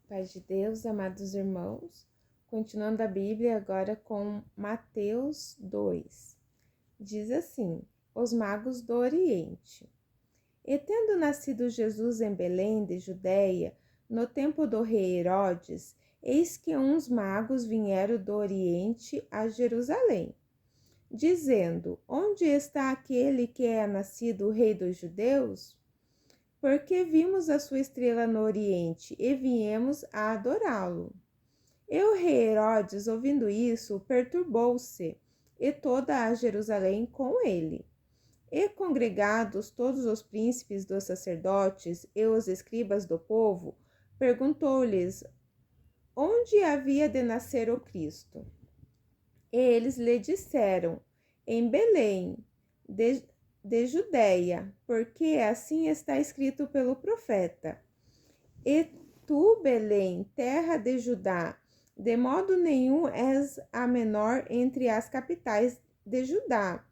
Paz de Deus, amados irmãos, continuando a Bíblia agora com Mateus 2. Diz assim: Os magos do Oriente. E tendo nascido Jesus em Belém de Judeia, no tempo do rei Herodes, eis que uns magos vieram do Oriente a Jerusalém, dizendo: Onde está aquele que é nascido o rei dos judeus? Porque vimos a sua estrela no Oriente e viemos a adorá-lo. E o rei Herodes, ouvindo isso, perturbou-se, e toda a Jerusalém com ele. E congregados todos os príncipes dos sacerdotes e os escribas do povo, perguntou-lhes onde havia de nascer o Cristo. E eles lhe disseram: em Belém, de Judeia, porque assim está escrito pelo profeta: E tu, Belém, terra de Judá, de modo nenhum és a menor entre as capitais de Judá,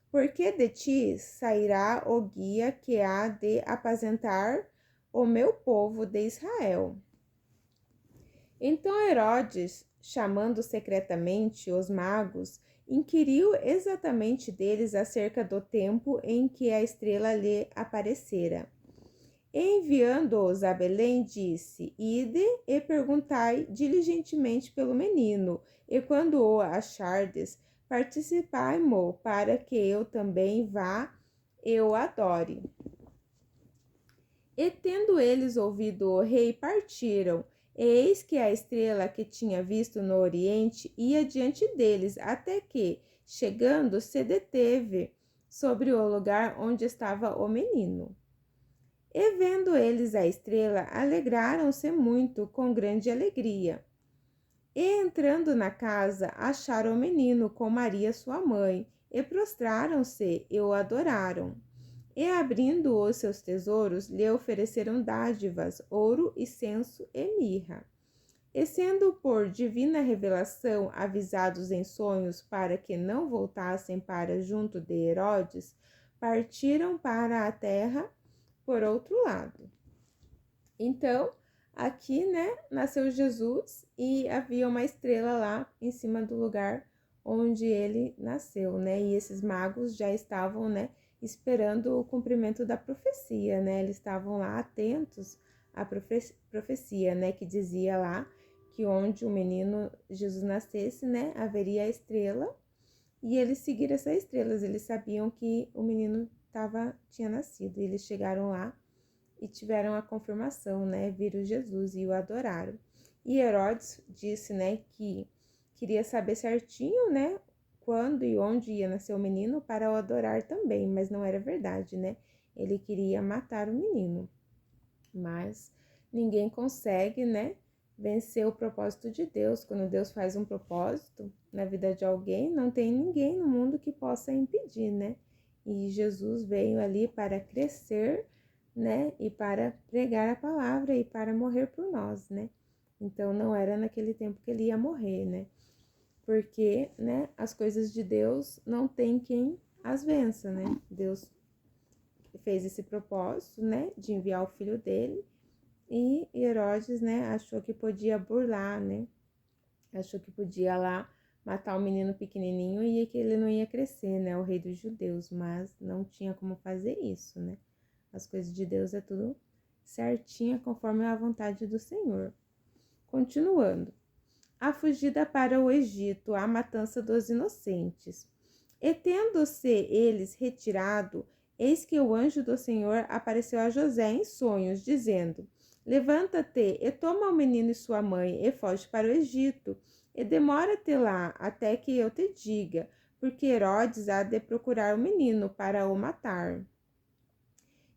porque de ti sairá o guia que há de apacentar o meu povo de Israel. Então Herodes, chamando secretamente os magos, inquiriu exatamente deles acerca do tempo em que a estrela lhe aparecera. Enviando-os a Belém, disse: Ide e perguntai diligentemente pelo menino, e quando o achardes, participai-mo, para que eu também vá e o adore. E tendo eles ouvido o rei, partiram. E eis que a estrela que tinha visto no oriente ia diante deles, até que, chegando, se deteve sobre o lugar onde estava o menino. E vendo eles a estrela, alegraram-se muito, com grande alegria. E entrando na casa, acharam o menino com Maria sua mãe, e prostraram-se e o adoraram. E abrindo os seus tesouros, lhe ofereceram dádivas, ouro, incenso e mirra. E sendo por divina revelação avisados em sonhos para que não voltassem para junto de Herodes, partiram para a terra por outro lado. Então, aqui, nasceu Jesus e havia uma estrela lá em cima do lugar onde ele nasceu, E esses magos já estavam, esperando o cumprimento da profecia, Eles estavam lá atentos à profecia, que dizia lá que onde o menino Jesus nascesse, haveria a estrela, e eles seguiram essas estrelas. Eles sabiam que o menino tinha nascido, e eles chegaram lá e tiveram a confirmação, Viram Jesus e o adoraram. E Herodes disse, que queria saber certinho, quando e onde ia nascer o menino para o adorar também, mas não era verdade, Ele queria matar o menino. Mas ninguém consegue, vencer o propósito de Deus. Quando Deus faz um propósito na vida de alguém, não tem ninguém no mundo que possa impedir, E Jesus veio ali para crescer, e para pregar a palavra e para morrer por nós, Então não era naquele tempo que ele ia morrer, Porque, as coisas de Deus não tem quem as vença, Deus fez esse propósito, de enviar o filho dele, e Herodes, achou que podia burlar, Achou que podia lá matar o menino pequenininho e que ele não ia crescer, o rei dos judeus, mas não tinha como fazer isso, As coisas de Deus é tudo certinha conforme a vontade do Senhor. Continuando. A fugida para o Egito, a matança dos inocentes. E tendo-se eles retirado, eis que o anjo do Senhor apareceu a José em sonhos, dizendo: Levanta-te e toma o menino e sua mãe e foge para o Egito, e demora-te lá até que eu te diga, porque Herodes há de procurar o menino para o matar.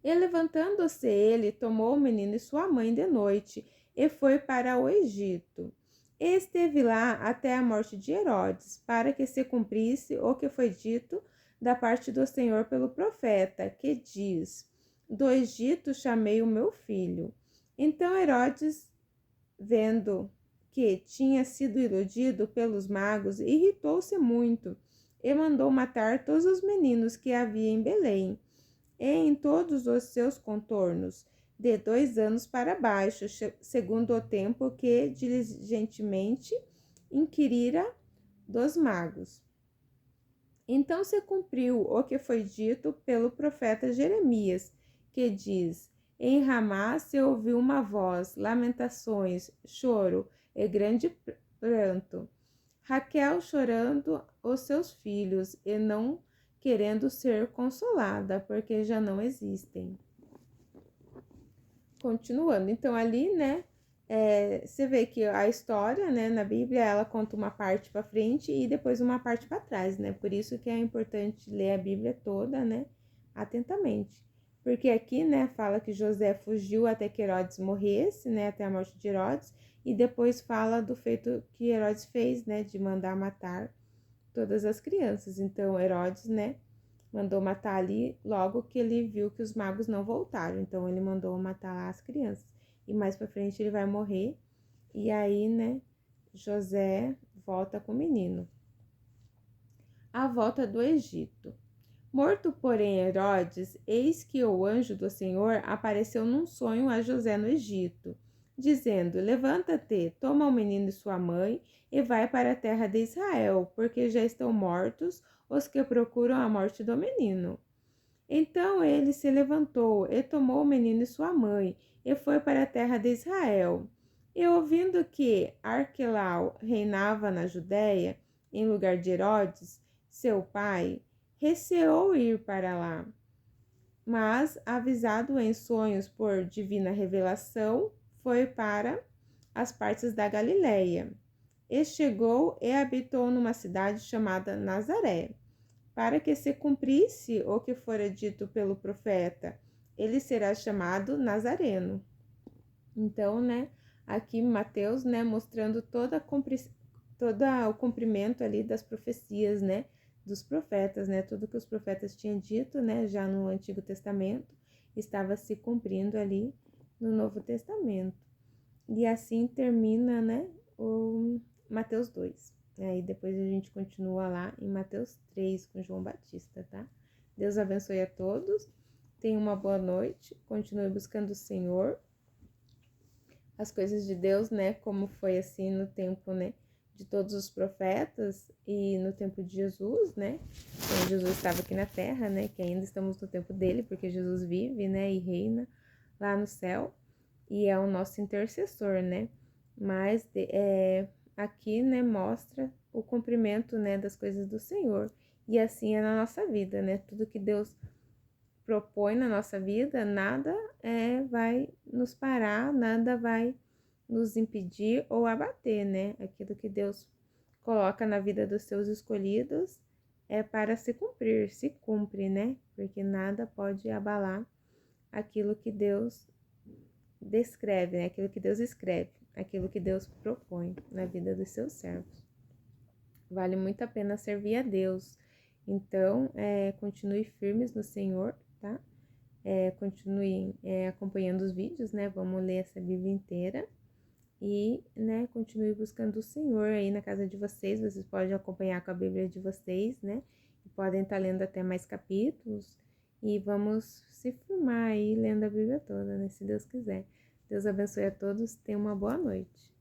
E levantando-se ele, tomou o menino e sua mãe de noite, e foi para o Egito. E esteve lá até a morte de Herodes, para que se cumprisse o que foi dito da parte do Senhor pelo profeta, que diz: Do Egito chamei o meu filho. Então Herodes, vendo que tinha sido iludido pelos magos, irritou-se muito e mandou matar todos os meninos que havia em Belém e em todos os seus contornos, de 2 anos para baixo, segundo o tempo que diligentemente inquirira dos magos. Então se cumpriu o que foi dito pelo profeta Jeremias, que diz: em Ramá se ouviu uma voz, lamentações, choro e grande pranto. Raquel chorando os seus filhos e não querendo ser consolada, porque já não existem. Continuando, então ali, né, você vê que a história, né, na Bíblia, ela conta uma parte para frente e depois uma parte para trás, né? Por isso que é importante ler a Bíblia toda, né, atentamente. Porque aqui, né, fala que José fugiu até que Herodes morresse, né, até a morte de Herodes, e depois fala do feito que Herodes fez, né, de mandar matar todas as crianças. Então, Herodes, né, mandou matar ali logo que ele viu que os magos não voltaram. Então, ele mandou matar as crianças. E mais pra frente ele vai morrer. E aí, né, José volta com o menino. A volta do Egito. Morto, porém, Herodes, eis que o anjo do Senhor apareceu num sonho a José no Egito, dizendo: levanta-te, toma o menino e sua mãe e vai para a terra de Israel, porque já estão mortos os que procuram a morte do menino. Então ele se levantou e tomou o menino e sua mãe e foi para a terra de Israel. E ouvindo que Arquelau reinava na Judéia, em lugar de Herodes, seu pai, receou ir para lá. Mas, avisado em sonhos por divina revelação, foi para as partes da Galileia. E chegou e habitou numa cidade chamada Nazaré, para que se cumprisse o que fora dito pelo profeta: ele será chamado Nazareno. Então, né, aqui Mateus, né, mostrando todo o cumprimento ali das profecias, né, dos profetas, né, tudo que os profetas tinham dito, né, já no Antigo Testamento, estava se cumprindo ali no Novo Testamento. E assim termina, né, o Mateus 2. Aí depois a gente continua lá em Mateus 3 com João Batista, tá? Deus abençoe a todos. Tenha uma boa noite. Continue buscando o Senhor. As coisas de Deus, né? Como foi assim no tempo, né? De todos os profetas e no tempo de Jesus, né? Quando Jesus estava aqui na terra, né? Que ainda estamos no tempo dele, porque Jesus vive, né? E reina lá no céu. E é o nosso intercessor, né? Mas aqui, né, mostra o cumprimento, né, das coisas do Senhor. E assim é na nossa vida, né? Tudo que Deus propõe na nossa vida, nada vai nos parar, nada vai nos impedir ou abater, né? Aquilo que Deus coloca na vida dos seus escolhidos é para se cumprir, se cumpre, né? Porque nada pode abalar aquilo que Deus descreve, né? Aquilo que Deus escreve, aquilo que Deus propõe na vida dos seus servos. Vale muito a pena servir a Deus. Então, continue firmes no Senhor, tá? Continue acompanhando os vídeos, né? Vamos ler essa Bíblia inteira. E, né, continue buscando o Senhor aí na casa de vocês. Vocês podem acompanhar com a Bíblia de vocês, né? E podem estar lendo até mais capítulos. E vamos se firmar aí lendo a Bíblia toda, né? Se Deus quiser. Deus abençoe a todos. Tenham uma boa noite.